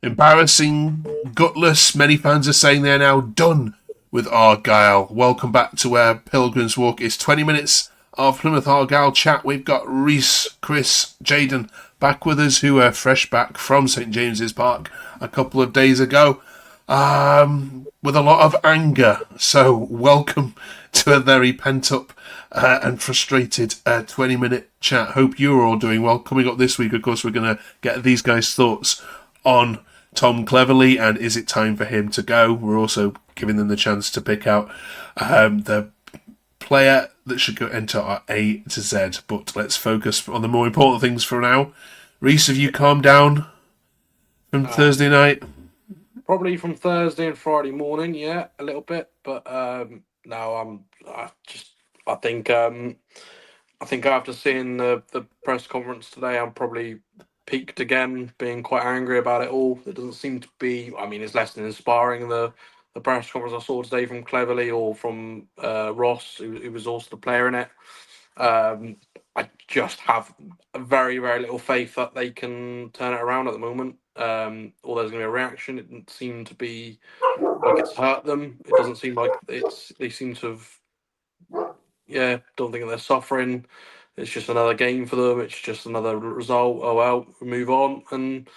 Embarrassing, gutless. Many fans are saying they're now done with Argyle. Welcome back to where Pilgrims Walk is. 20 minutes of Plymouth Argyle chat. We've got Reese, Chris, Jaden back with us, who are fresh back from St James's Park a couple of days ago, with a lot of anger. So welcome to a very pent-up and frustrated 20-minute chat. Hope you're all doing well. Coming up this week, of course, we're going to get these guys' thoughts on Tom Cleverley and is it time for him to go. We're also giving them the chance to pick out the player that should go enter our A to Z. But let's focus on the more important things for now. Reese, have you calmed down from Thursday night? Probably from Thursday and Friday morning, yeah, a little bit. But no, I think after seeing the press conference today, I'm probably peaked again, being quite angry about it all. It doesn't seem to be. I mean, it's less than inspiring the press conference I saw today from Cleverley or from Ross, who was also the player in it. I just have very, very little faith that they can turn it around at the moment. Or there's going to be a reaction. It doesn't seem to be like it's hurt them. It doesn't seem like they seem to have. Yeah, don't think they're suffering. It's just another game for them. It's just another result. Oh well, we move on. And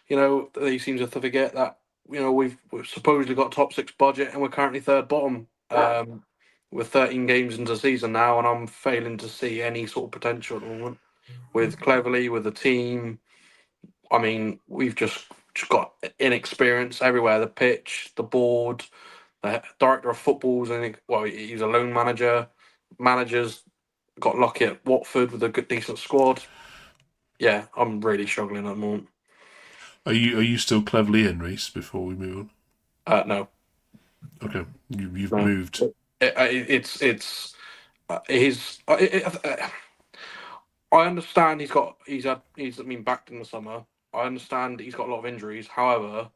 they seem to forget that we've supposedly got a top 6 budget and we're currently third bottom. We're 13 games into the season now, and I'm failing to see any sort of potential at the moment with Cleverley, with the team. I mean, we've just got inexperience everywhere. The pitch, the board, the director of football's, he's a loan manager. Managers got lucky at Watford with a good, decent squad. Yeah, I'm really struggling at the moment. Are you still Cleverley in, Reese, before we move on? No. Okay, you've moved. I understand he's been backed in the summer. I understand he's got a lot of injuries. However,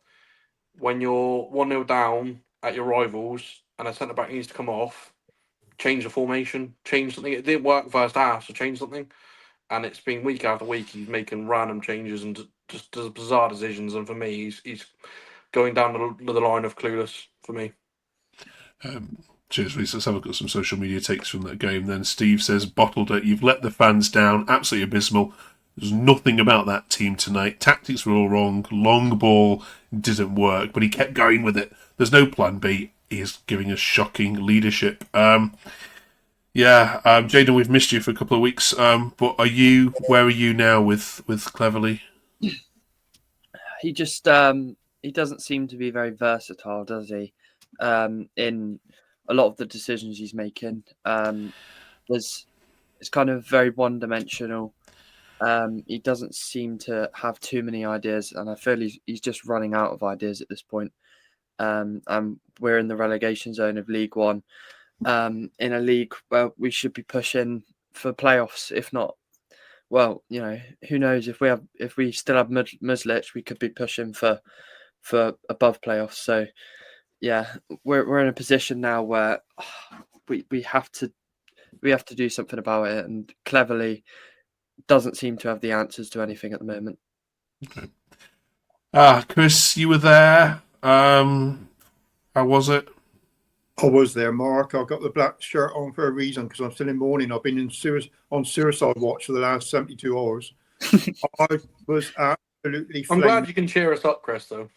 when you're 1-0 down at your rivals and a centre back needs to come off, change the formation, change something. It didn't work first half, so change something. And it's been week after week he's making random changes and just does bizarre decisions. And for me, he's going down the line of clueless for me. Cheers, Reese. Let's have a look at some social media takes from that game. Then Steve says, bottled it. You've let the fans down. Absolutely abysmal. There's nothing about that team tonight. Tactics were all wrong. Long ball didn't work, but he kept going with it. There's no plan B. He is giving us shocking leadership. Jaden, we've missed you for a couple of weeks. But where are you now with Cleverley? He just he doesn't seem to be very versatile, does he? In a lot of the decisions he's making, it's kind of very one-dimensional. He doesn't seem to have too many ideas, and I feel he's just running out of ideas at this point. And we're in the relegation zone of League One, in a league where we should be pushing for playoffs. If not, well, who knows? If we still have Muslich, we could be pushing for above playoffs. So, yeah, we're in a position now where we have to do something about it, and Cleverley doesn't seem to have the answers to anything at the moment. Okay. Chris, you were there. How was it? I was there, Mark. I got the black shirt on for a reason because I'm still in mourning. I've been on suicide watch for the last 72 hours. I was absolutely I'm glad you can cheer us up, Chris, though.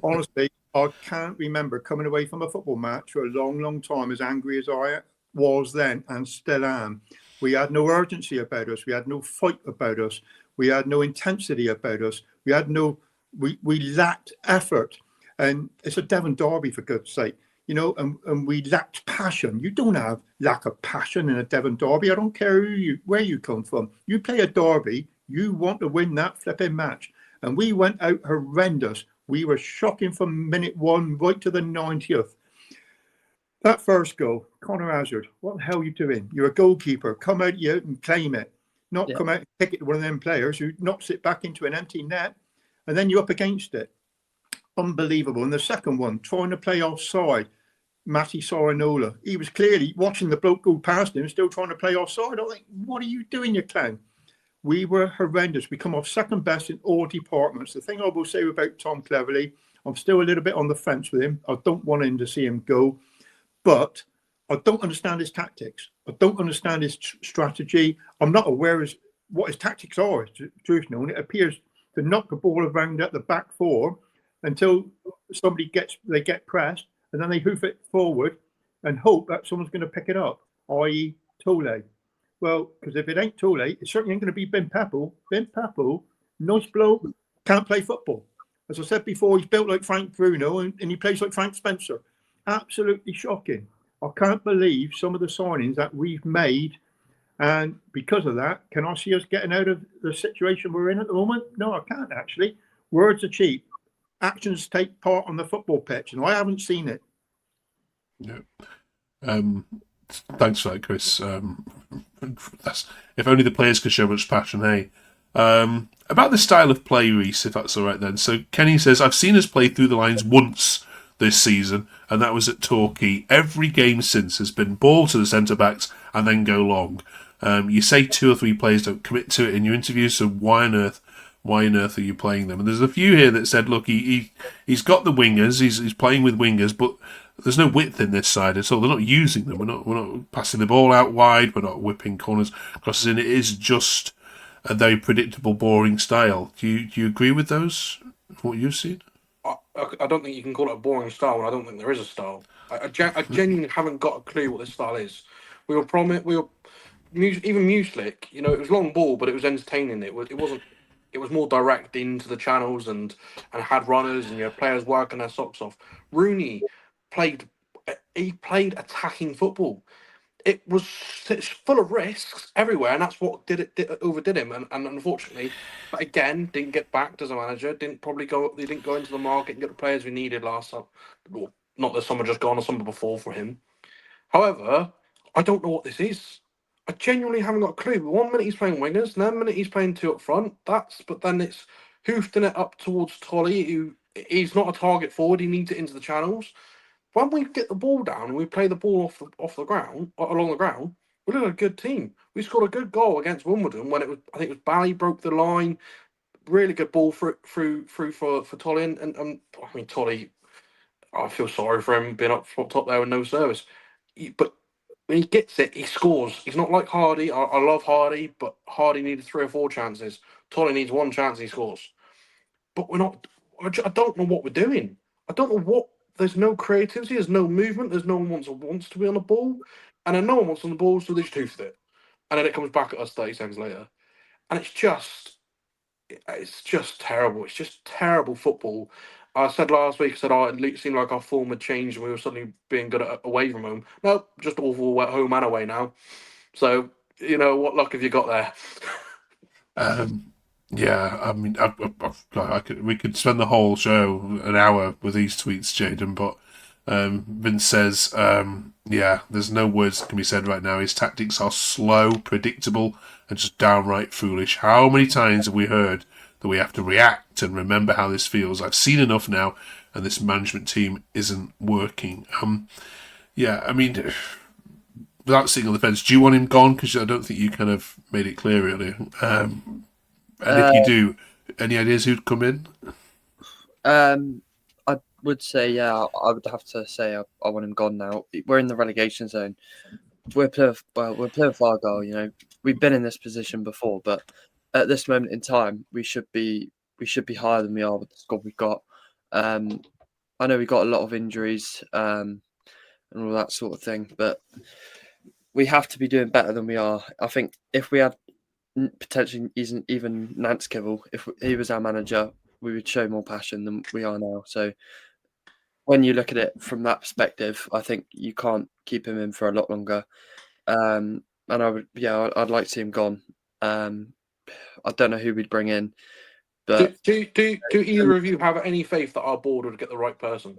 Honestly, I can't remember coming away from a football match for a long, long time as angry as I was then and still am. We had no urgency about us. We had no fight about us. We had no intensity about us. We lacked effort. And it's a Devon derby, for God's sake. And we lacked passion. You don't have lack of passion in a Devon derby. I don't care where you come from. You play a derby, you want to win that flipping match. And we went out horrendous. We were shocking from minute 1 right to the 90th. That first goal, Connor Hazard, what the hell are you doing? You're a goalkeeper. Come out and claim it. Not come out and kick it to one of them players who knocks it back into an empty net, and then you're up against it. Unbelievable. And the second one, trying to play offside, Matty Sorinola. He was clearly watching the bloke go past him, still trying to play offside. I think, what are you doing, you clown? We were horrendous. We come off second best in all departments. The thing I will say about Tom Cleverley, I'm still a little bit on the fence with him. I don't want him to see him go, but I don't understand his tactics. I don't understand his strategy. I'm not aware of what his tactics are, truth known. It appears to knock the ball around at the back four until they get pressed, and then they hoof it forward and hope that someone's going to pick it up, i.e. Tole. Well, because if it ain't Tole, it certainly ain't going to be Ben Pappel. Ben Pappel, nice bloke, can't play football. As I said before, he's built like Frank Bruno and he plays like Frank Spencer. Absolutely shocking. I can't believe some of the signings that we've made. And because of that, can I see us getting out of the situation we're in at the moment? No, I can't actually. Words are cheap. Actions take part on the football pitch, and I haven't seen it. Yeah. Thanks for that, Chris. If only the players could show much passion, hey? About the style of play, Reese, if that's all right then. So Kenny says, I've seen us play through the lines once this season, and that was at Torquay. Every game since has been ball to the centre-backs and then go long. You say 2 or 3 players don't commit to it in your interviews, so why on earth are you playing them? And there's a few here that said, look, he's got the wingers, he's playing with wingers, but there's no width in this side at all. They're not using them. We're not passing the ball out wide. We're not whipping corners, crosses in. It is just a very predictable, boring style. Do you agree with those? What you've seen? I don't think you can call it a boring style, and I don't think there is a style. I genuinely haven't got a clue what this style is. Even Mueslick, it was long ball, but it was entertaining. It was more direct into the channels and had runners and players working their socks off. Rooney played attacking football. It's full of risks everywhere, and that's what overdid him. And unfortunately, but again, didn't get backed as a manager. They didn't go into the market and get the players we needed last summer. Well, not this summer, just gone, or summer before for him. However, I don't know what this is. I genuinely haven't got a clue. 1 minute he's playing wingers, and then 1 minute he's playing 2 up front. But then it's hoofing it up towards Tolly, who he's not a target forward. He needs it into the channels. When we get the ball down and we play the ball off the ground, along the ground, we look like a good team. We scored a good goal against Wimbledon when I think it was Bally broke the line. Really good ball through for Tolly, and I mean Tolly, I feel sorry for him being up top there with no service. But when he gets it, he scores. He's not like Hardy. I love Hardy, but Hardy needed 3 or 4 chances. Tolly needs 1 chance, he scores. But we're not. I don't know what we're doing. I don't know what. There's no creativity. There's no movement. There's no one wants to be on the ball, and then no one wants on the ball, so they just hoofed it, and then it comes back at us 30 seconds later, and it's just terrible. It's just terrible football. I said last week, it seemed like our form had changed and we were suddenly being good at away from home. No, just awful at home and away now. So, what luck have you got there? Yeah, I mean, we could spend the whole show, an hour, with these tweets, Jaden, but Vince says, there's no words that can be said right now. His tactics are slow, predictable, and just downright foolish. How many times have we heard that we have to react and remember how this feels? I've seen enough now, and this management team isn't working. I mean, without sitting on the fence, do you want him gone? Because I don't think you kind of made it clear, really. And if you do, any ideas who'd come in? I would say, I would have to say I want him gone now. We're in the relegation zone. We're Plymouth Argyle. We've been in this position before, but at this moment in time, we should be higher than we are with the squad we've got. I know we've got a lot of injuries and all that sort of thing, but we have to be doing better than we are. I think if we had potentially even Nance Kibble, if he was our manager, we would show more passion than we are now. So when you look at it from that perspective, I think you can't keep him in for a lot longer. And I'd like to see him gone. I don't know who we'd bring in, but do either of you have any faith that our board would get the right person?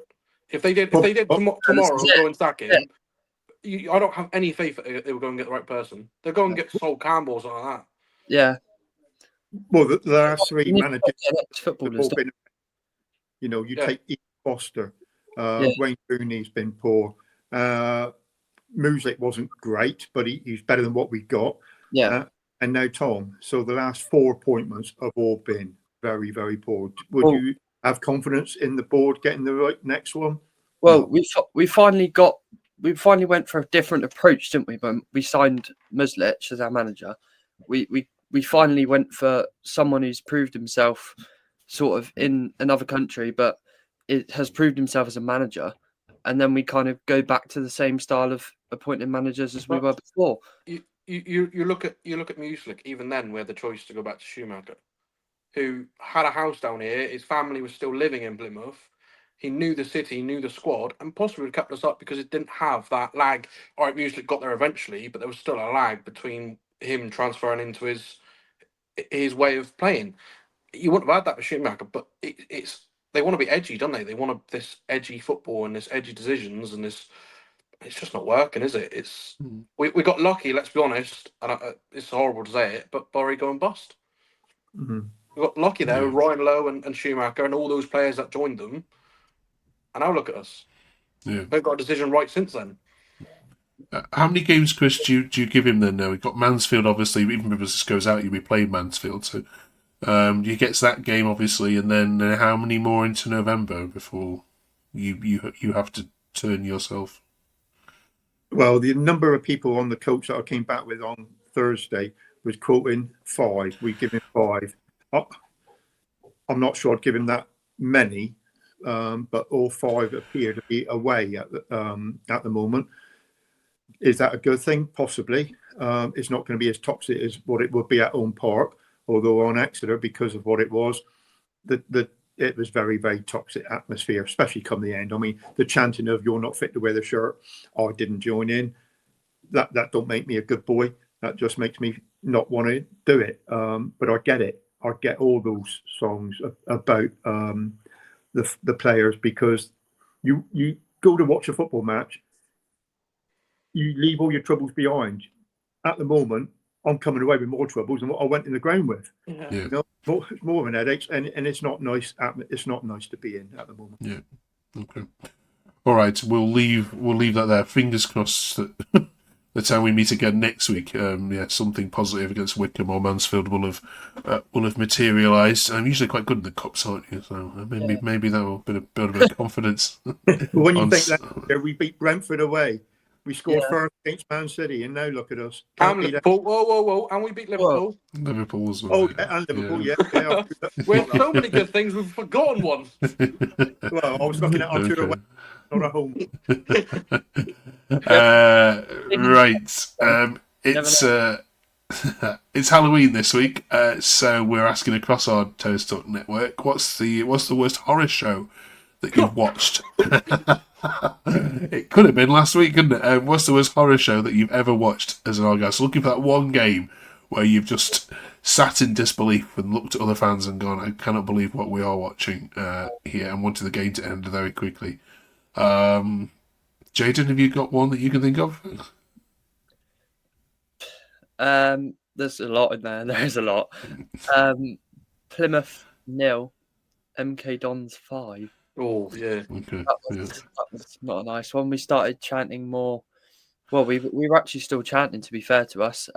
If they did tomorrow go and sack him, I don't have any faith that they were going to get the right person. They'll go and get Sol Campbell or something like that. Yeah. Well, the last 3 managers, footballers. Take Ian Foster, Wayne Rooney's been poor. Music wasn't great, but he's better than what we got. Yeah. And now Tom. So the last 4 appointments have all been very, very poor. Would Well- you have confidence in the board getting the right next one? Well, No. we finally went for a different approach, didn't we? When we signed Muslich as our manager, we finally went for someone who's proved himself sort of in another country, but it has proved himself as a manager. And then we kind of go back to the same style of appointing managers as we were before. You look at Muslich. Even then, we had the choice to go back to Schumacher, who had a house down here. His family was still living in Plymouth. He knew the city, he knew the squad, and possibly would have kept us up because it didn't have that lag. All right, Muslich got there eventually, but there was still a lag between him transferring into his way of playing. You wouldn't have had that with Schumacher, but it's they want to be edgy, don't they? They want this edgy football and this edgy decisions, and this. It's just not working, is it? It's we got lucky. Let's be honest, and it's horrible to say it, but Bury going bust. Mm-hmm. We got lucky there with Ryan Lowe and Schumacher and all those players that joined them. And now look at us. Yeah. They've got a decision right since then. How many games, Chris, do you give him then now? We've got Mansfield, obviously. Even if this goes out, you'll be playing Mansfield. So you get to that game, obviously, and then how many more into November before you have to turn yourself? Well, the number of people on the coach that I came back with on Thursday was quoting 5. We give him 5. I'm not sure I'd give him that many, but all 5 appear to be away at the moment. Is that a good thing? Possibly. It's not going to be as toxic as what it would be at Owen Park, although on Exeter, because of what it was, it was very, very toxic atmosphere, especially come the end. I mean, the chanting of "you're not fit to wear the shirt," I didn't join in. That don't make me a good boy. That just makes me not want to do it. But I get it. I get all those songs about the players, because you go to watch a football match, you leave all your troubles behind. At the moment, I'm coming away with more troubles than what I went in the ground with. Yeah. Yeah. You know, more of an headache, and it's not nice. It's not nice to be in at the moment. Yeah. Okay. All right. We'll leave that there. Fingers crossed that the time we meet again next week, something positive against Wycombe or Mansfield will have materialised. I'm usually quite good in the cups, aren't you? So maybe that will build a bit of confidence. When you think that we beat Brentford away, we scored first against Man City, and now look at us. And Liverpool. Whoa. And we beat Liverpool. Liverpool as well. Oh, yeah, and Liverpool, yeah. We have so many good things, we've forgotten one. Well, I was looking at our tour away, not at home. Right. It's Halloween this week, so we're asking across our Toast Talk network, what's the worst horror show that you've watched? It could have been last week, couldn't it? What's the worst horror show that you've ever watched as an Argyle? So looking for that one game where you've just sat in disbelief and looked at other fans and gone, I cannot believe what we are watching here, and wanted the game to end very quickly. Jayden, have you got one that you can think of? There's a lot in there. There's a lot. Plymouth 0, MK Dons 5. Oh, yeah. Okay. That was not a nice one. We started chanting more. Well, we were actually still chanting, to be fair to us.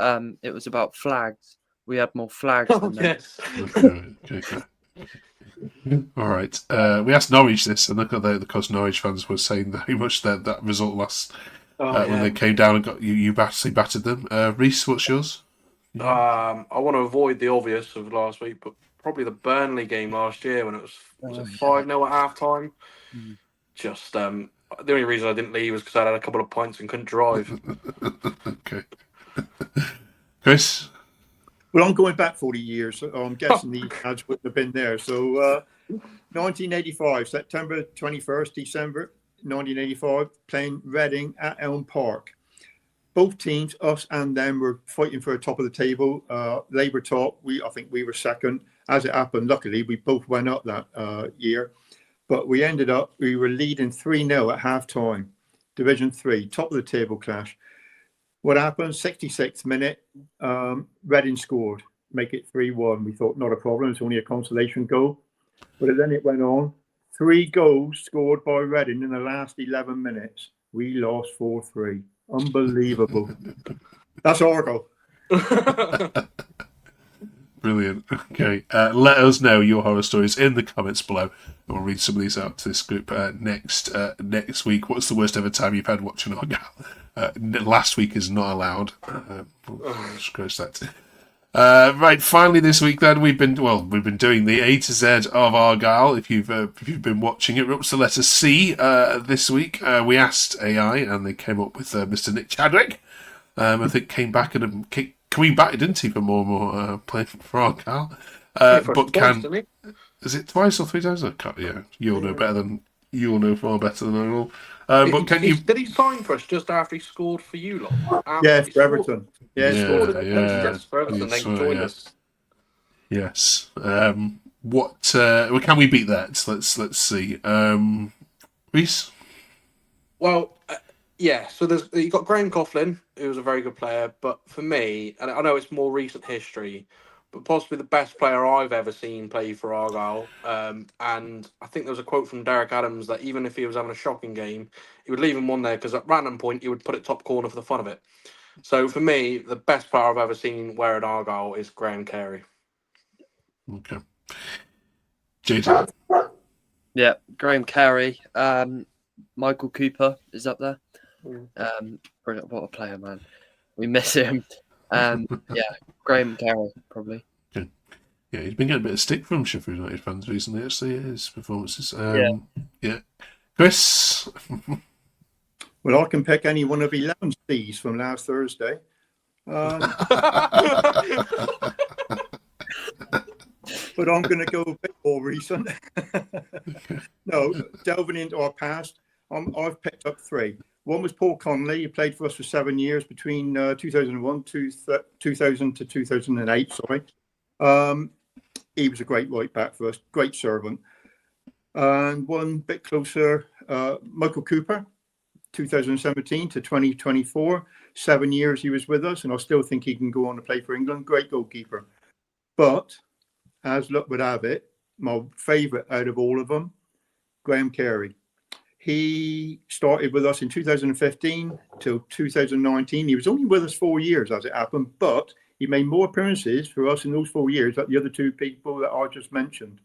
It was about flags. We had more flags than them. Yes. Okay. All right. We asked Norwich this, and look at the Norwich fans were saying very much that result last when they came down and got you actually battered them. Reese, what's yours? I want to avoid the obvious of last week, but probably the Burnley game last year when it was it 5-0 at half time. Just the only reason I didn't leave was because I had a couple of pints and couldn't drive. Okay. Chris? Well, I'm going back 40 years, so I'm guessing the ads wouldn't have been there. So 1985, September 21st, December 1985, playing Reading at Elm Park. Both teams, us and them, were fighting for the top of the table. They were top. I think we were second. As it happened, luckily, we both went up that year. But we were leading 3-0 at half-time. Division 3, top of the table clash. What happened? 66th minute, Reading scored, make it 3-1. We thought, not a problem, it's only a consolation goal. But then it went on. 3 goals scored by Reading in the last 11 minutes. We lost 4-3. Unbelievable. That's Argyle. Brilliant. Okay. Let us know your horror stories in the comments below. And we'll read some of these out to this group next week. What's the worst ever time you've had watching Argyle? Last week is not allowed. We'll scratch that. Right, finally this week then we've been doing the A to Z of Argyle. If you've been watching it, we're up to the letter C this week. We asked AI and they came up with Mr. Nick Chadwick. I think coming back, didn't he, for more and more playing for Argyle? Is it twice or 3 times? I can't. Yeah, you'll know far better than I will. But did he sign for us just after he scored for you lot? Yes, for Everton. Yes, for Everton. Then joined us. Yes. What? Can we beat that? Let's see. Reese. Well, yeah. So you got Graham Coughlin, who was a very good player, but for me, and I know it's more recent history, but possibly the best player I've ever seen play for Argyle. And I think there was a quote from Derek Adams that even if he was having a shocking game, he would leave him one there because at random point he would put it top corner for the fun of it. So for me, the best player I've ever seen wear at Argyle is Graham Carey. Okay. Jason. Yeah, Graham Carey. Michael Cooper is up there. Brilliant. What a player, man. We miss him. Graham Carey, probably. Okay. Yeah, he's been getting a bit of stick from Sheffield United fans recently, actually, his performances. Yeah. Chris? Well, I can pick any one of 11 C's from last Thursday. But I'm going to go a bit more recent. No, delving into our past, I've picked up 3. One was Paul Connolly. He played for us for 7 years between 2001 2000 to 2008. Sorry, he was a great right back for us, great servant. And one bit closer, Michael Cooper, 2017 to 2024. 7 years he was with us, and I still think he can go on to play for England. Great goalkeeper. But as luck would have it, my favourite out of all of them, Graham Carey. He started with us in 2015 till 2019. He was only with us 4 years as it happened, but he made more appearances for us in those 4 years than the other 2 people that I just mentioned.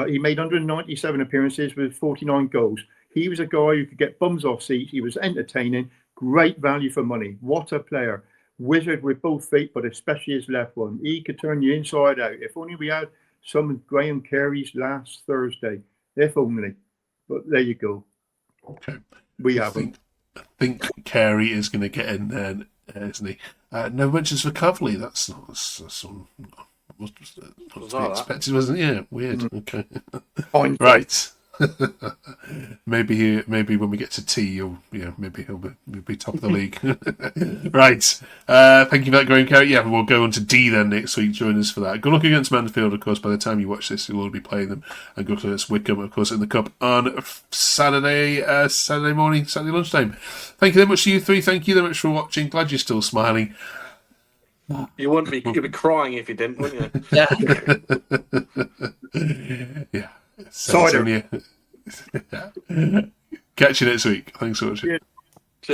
He made 197 appearances with 49 goals. He was a guy who could get bums off seats. He was entertaining, great value for money. What a player. Wizard with both feet, but especially his left one. He could turn you inside out. If only we had some of Graham Carey's last Thursday. If only. But there you go. Okay. We haven't. I think Carey is going to get in there, isn't he? No mentions for Cleverley. That's expected, wasn't it? Yeah, weird. Okay. Right. maybe when we get to T, maybe he'll be top of the league. Right. Thank you for that, Graham Carey. Yeah, we'll go on to D then next week. Join us for that. Good luck against Mansfield, of course. By the time you watch this, you'll all be playing them. And good luck against Wickham, of course, in the cup on Saturday morning, Saturday lunchtime. Thank you very much to you 3. Thank you very much for watching. Glad you're still smiling. You wouldn't be. You'd be crying if you didn't, wouldn't you? Yeah. Yeah. Cider. Catch you next week. Thanks so much. Yeah.